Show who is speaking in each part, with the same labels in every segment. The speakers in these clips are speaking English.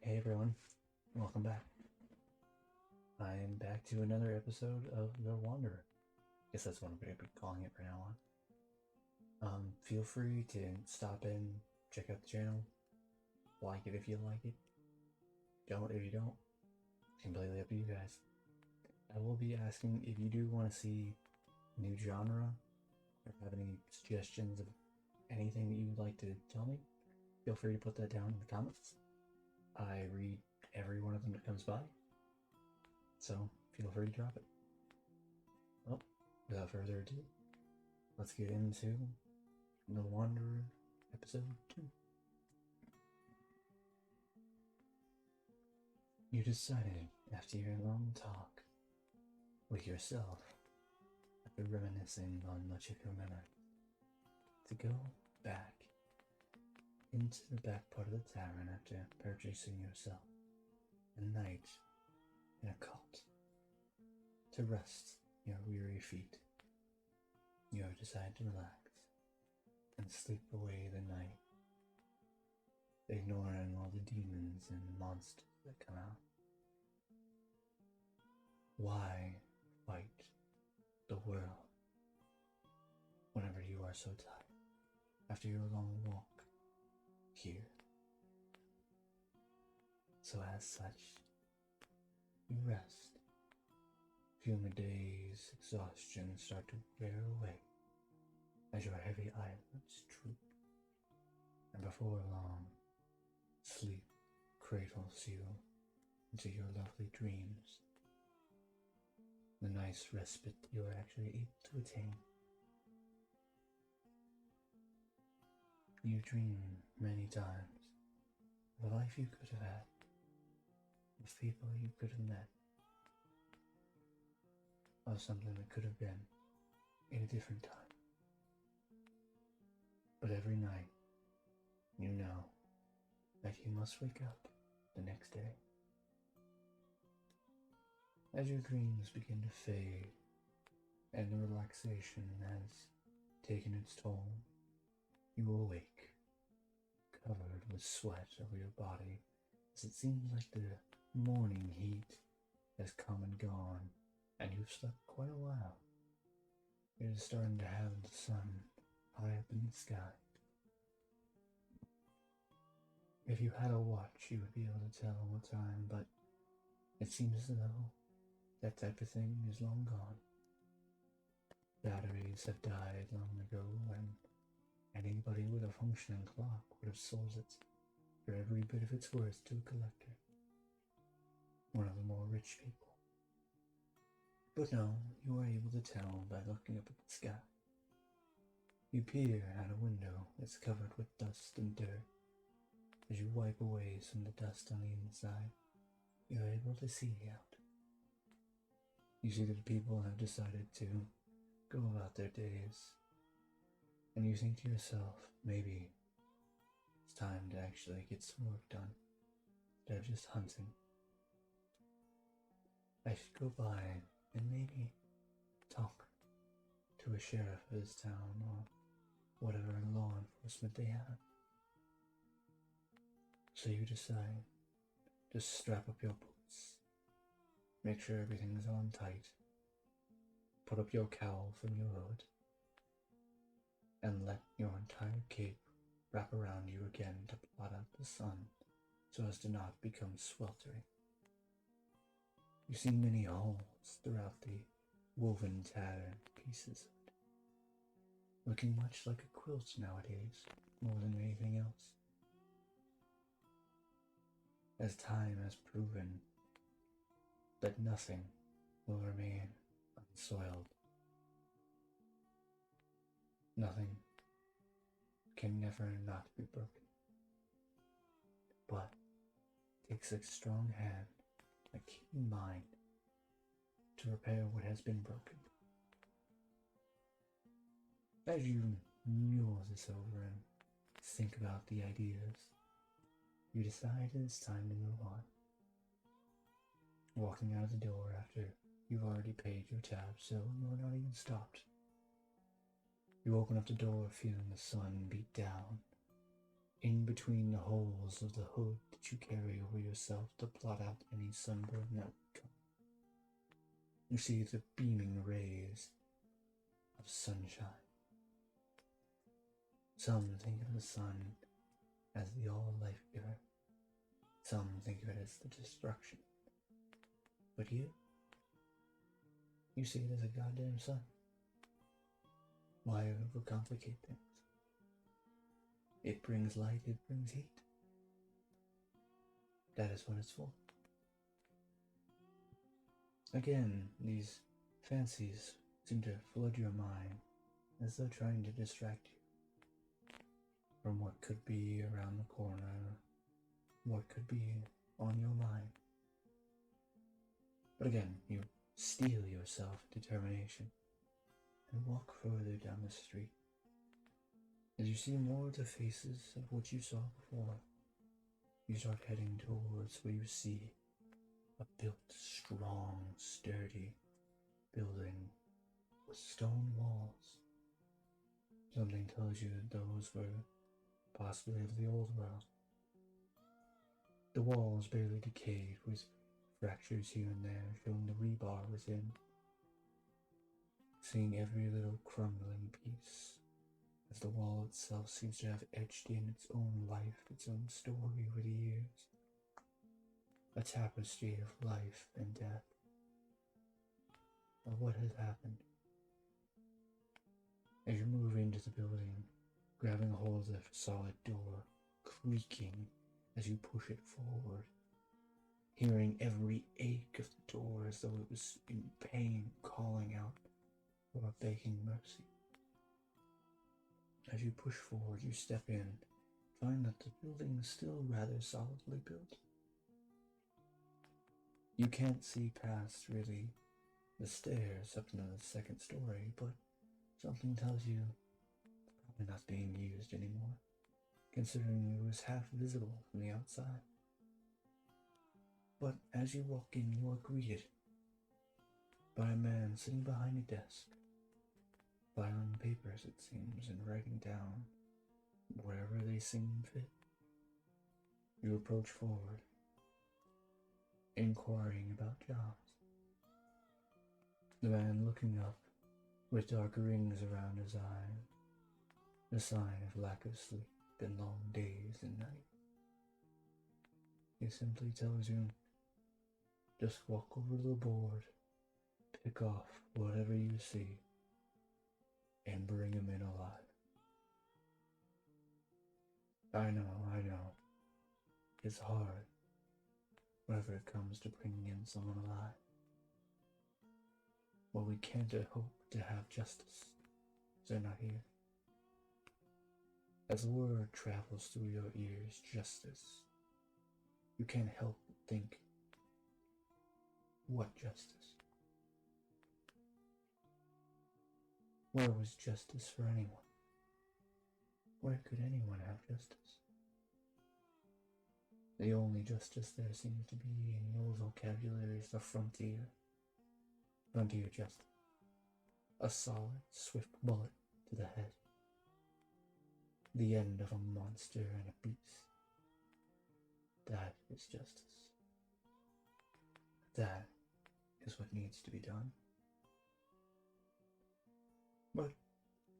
Speaker 1: Hey everyone, welcome back. I am back to another episode of The Wanderer. Guess that's what I'm going to be calling it from now on. Feel free to stop in, check out the channel, like it if you like it, don't if you don't. Completely up to you guys. I will be asking if you do want to see new genre or have any suggestions of anything that you would like to tell me. Feel free to put that down in the comments. I read every one of them that comes by, so feel free to drop it. Well, without further ado, let's get into The Wanderer episode 2. You decided, after your long talk with yourself, after reminiscing on much of your memory, to go back into the back part of the tavern after purchasing yourself a night in a cot to rest your weary feet. You have decided to relax and sleep away the night, ignoring all the demons and monsters that come out. Why fight the world whenever you are so tired after your long walk here? So as such, you rest, feeling the day's exhaustion start to wear away as your heavy eyelids droop, and before long, sleep cradles you into your lovely dreams, the nice respite you are actually able to attain. You dream many times of the life you could have had, of people you could have met, of something that could have been in a different time. But every night, you know that you must wake up the next day. As your dreams begin to fade and the relaxation has taken its toll, you awake, covered with sweat over your body, as it seems like the morning heat has come and gone, and you've slept quite a while. It is starting to have the sun high up in the sky. If you had a watch, you would be able to tell what time, but it seems as though that type of thing is long gone. Batteries have died long ago, and anybody with a functioning clock would have sold it for every bit of its worth to a collector, one of the more rich people. But no, you are able to tell by looking up at the sky. You peer out a window that's covered with dust and dirt. As you wipe away some of the dust on the inside, you are able to see out. You see that people have decided to go about their days, and you think to yourself, maybe it's time to actually get some work done instead of just hunting. I should go by and maybe talk to a sheriff of this town or whatever law enforcement they have. So you decide to strap up your boots, make sure everything's on tight, put up your cowl from your hood, and let your entire cape wrap around you again to blot out the sun so as to not become sweltering. You see many holes throughout the woven tattered pieces of it, looking much like a quilt nowadays more than anything else. As time has proven that nothing will remain unsoiled. Nothing can never not be broken. But it takes a strong hand, a keen mind, to repair what has been broken. As you mull this over and think about the ideas, you decide it's time to move on. Walking out of the door after you've already paid your tab, so you're not even stopped. You open up the door feeling the sun beat down in between the holes of the hood that you carry over yourself to blot out any sunburn that would come. You see the beaming rays of sunshine. Some think of the sun as the all-life giver. Some think of it as the destruction. But you see it as a goddamn sun. Why overcomplicate things? It brings light, it brings heat. That is what it's for. Again, these fancies seem to flood your mind as though trying to distract you from what could be around the corner, what could be on your mind. But again, you steel yourself determination and walk further down the street. As you see more of the faces of what you saw before, you start heading towards where you see a built, strong, sturdy building with stone walls. Something tells you that those were possibly of the old world. The walls barely decayed, with fractures here and there showing the rebar within. Seeing every little crumbling piece, as the wall itself seems to have etched in its own life, its own story over the years. A tapestry of life and death, of what has happened. As you move into the building, grabbing a hold of the solid door, creaking as you push it forward, hearing every ache of the door as though it was in pain, calling out for a begging mercy. As you push forward, you step in, find that the building is still rather solidly built. You can't see past, really, the stairs up into the second story, but something tells you it's probably not being used anymore, considering it was half visible from the outside. But as you walk in, you are greeted by a man sitting behind a desk, filing papers, it seems, and writing down wherever they seem fit. You approach forward, inquiring about jobs. The man looking up with dark rings around his eyes, a sign of lack of sleep and long days and nights. He simply tells you, just walk over to the board, pick off whatever you see, and bring him in alive. I know. It's hard, whenever it comes to bringing in someone alive. But we can't hope to have justice, if they're not here. As the word travels through your ears, justice, you can't help but think, what justice? Where was justice for anyone? Where could anyone have justice? The only justice there seems to be in your vocabulary is the frontier. Frontier justice. A solid, swift bullet to the head. The end of a monster and a beast. That is justice. That is what needs to be done. But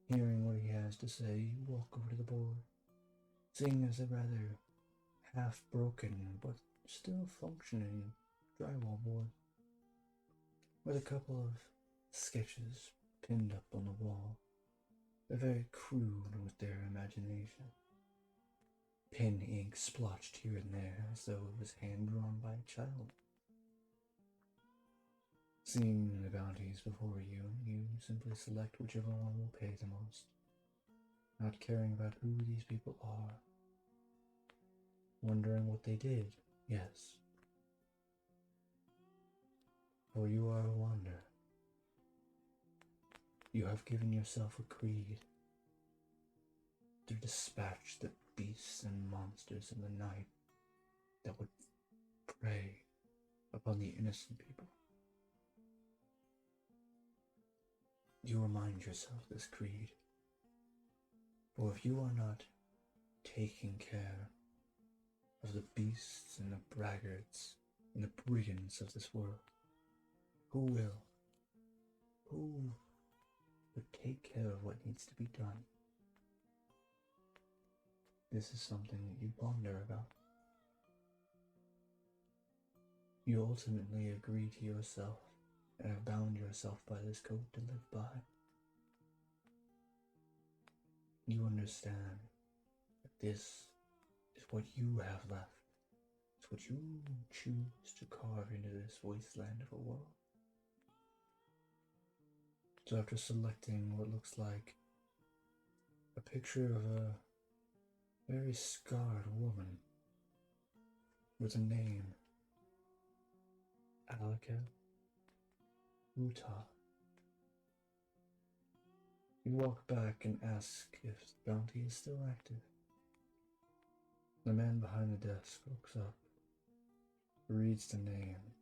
Speaker 1: hearing what he has to say, you walk over to the board, seeing as a rather half-broken but still functioning drywall board, with a couple of sketches pinned up on the wall. They're very crude with their imagination. Pen ink splotched here and there as though it was hand-drawn by a child. Seeing the bounties before you, you simply select whichever one will pay the most, not caring about who these people are. Wondering what they did, yes. For you are a wanderer. You have given yourself a creed to dispatch the beasts and monsters of the night that would prey upon the innocent people. You remind yourself this creed, for if you are not taking care of the beasts and the braggarts and the brigands of this world? Who will? Who would take care of what needs to be done? This is something that you ponder about. You ultimately agree to yourself and have bound yourself by this code to live by. You understand that this is what you have left. It's what you choose to carve into this wasteland of a world. So after selecting what looks like a picture of a very scarred woman with a name, Alaka Utah, you walk back and ask if the bounty is still active. The man behind the desk looks up, reads the name,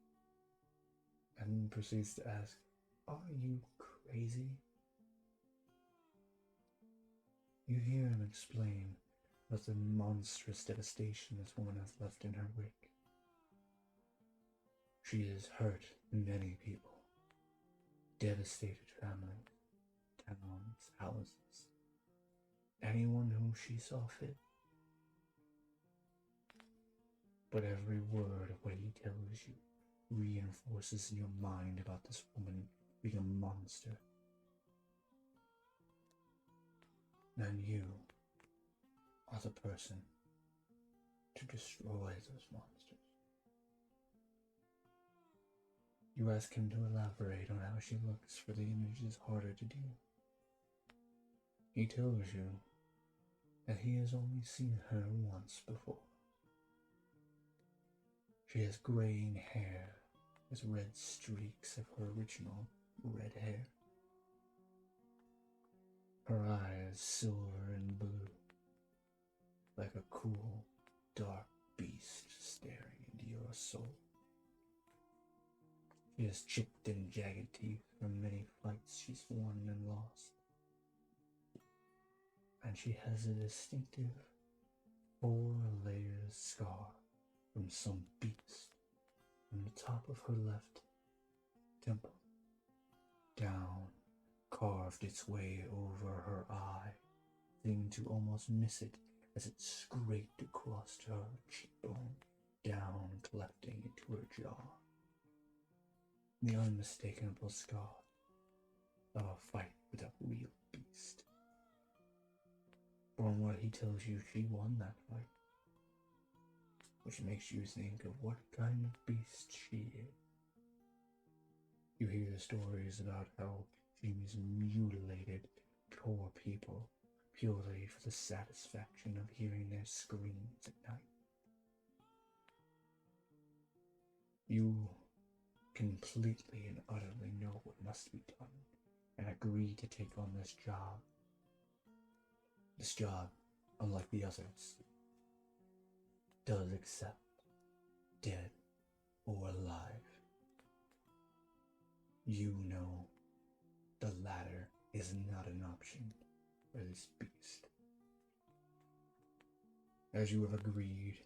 Speaker 1: and proceeds to ask, "Are you crazy?" You hear him explain about the monstrous devastation this woman has left in her wake. She has hurt many people, devastated families, towns, houses, anyone whom she saw fit. But every word of what he tells you reinforces in your mind about this woman being a monster. And you are the person to destroy those monsters. You ask him to elaborate on how she looks, for the image is harder to do. He tells you that he has only seen her once before. She has graying hair with red streaks of her original red hair. Her eyes silver and blue, like a cool, dark beast staring into your soul. She has chipped and jagged teeth from many fights she's won and lost. And she has a distinctive 4-layer scar from some beast from the top of her left temple, down, carved its way over her eye, seeming to almost miss it as it scraped across her cheekbone, down, clefting into her jaw. The unmistakable scar of a fight with a real beast. From what he tells you, she won that fight, which makes you think of what kind of beast she is. You hear stories about how she's mutilated poor people purely for the satisfaction of hearing their screams at night. You completely and utterly know what must be done and agree to take on this job. This job, unlike the others, does accept dead or alive. You know the latter is not an option for this beast. As you have agreed,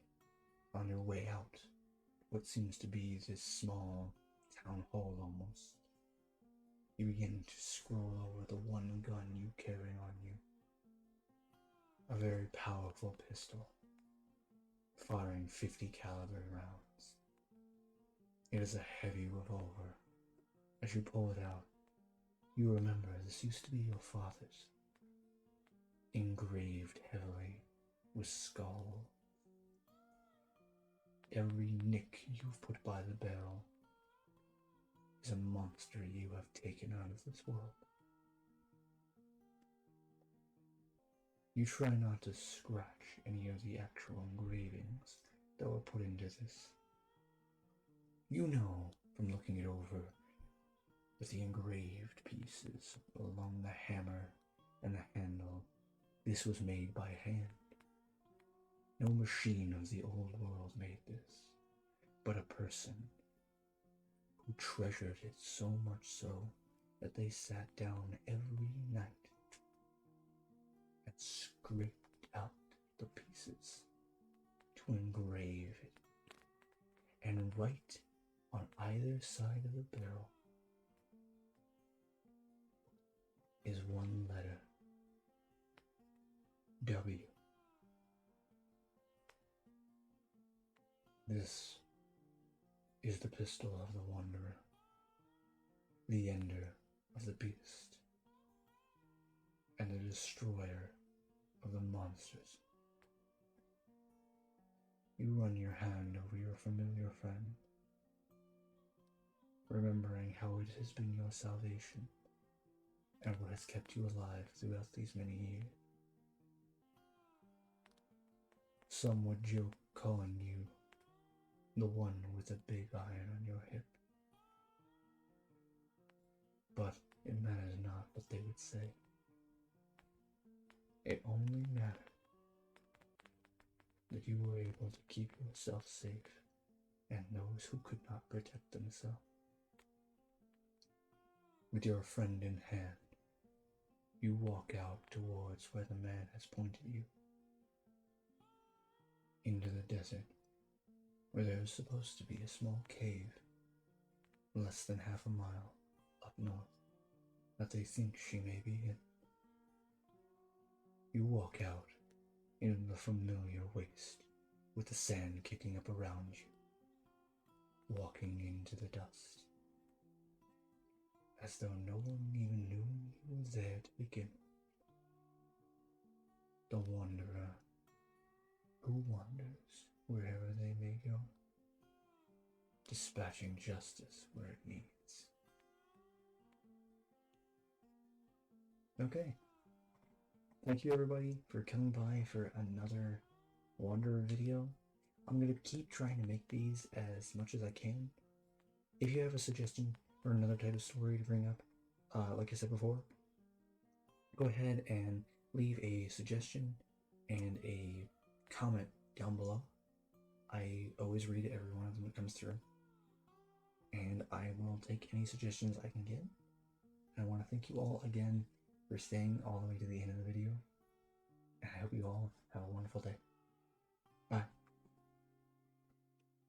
Speaker 1: on your way out, what seems to be this small town hall almost, you begin to scroll over the one gun you carry on you. A very powerful pistol, firing 50 caliber rounds. It is a heavy revolver. As you pull it out, you remember this used to be your father's, engraved heavily with skull. Every nick you've put by the barrel is a monster you have taken out of this world. You try not to scratch any of the actual engravings that were put into this. You know from looking it over with the engraved pieces along the hammer and the handle, this was made by hand. No machine of the old world made this, but a person who treasured it so much so that they sat down every night and scraped out the pieces to engrave it. And right on either side of the barrel is one letter, W. This is the pistol of the Wanderer, the ender of the beast, and the destroyer of the monsters. You run your hand over your familiar friend, remembering how it has been your salvation and what has kept you alive throughout these many years. Some would joke calling you the one with a big iron on your hip, but it matters not what they would say. It only mattered that you were able to keep yourself safe and those who could not protect themselves. With your friend in hand, you walk out towards where the man has pointed you, into the desert, where there is supposed to be a small cave less than half a mile up north that they think she may be in. You walk out into the familiar waste with the sand kicking up around you, walking into the dust, as though no one even knew you were there to begin with. The wanderer who wanders wherever they may go, dispatching justice where it needs. Okay. Thank you everybody for coming by for another Wanderer video. I'm going to keep trying to make these as much as I can. If you have a suggestion for another type of story to bring up, like I said before, go ahead and leave a suggestion and a comment down below. I always read every one of them that comes through, and I will take any suggestions I can get. And I want to thank you all again for staying all the way to the end of the video, and I hope you all have a wonderful day.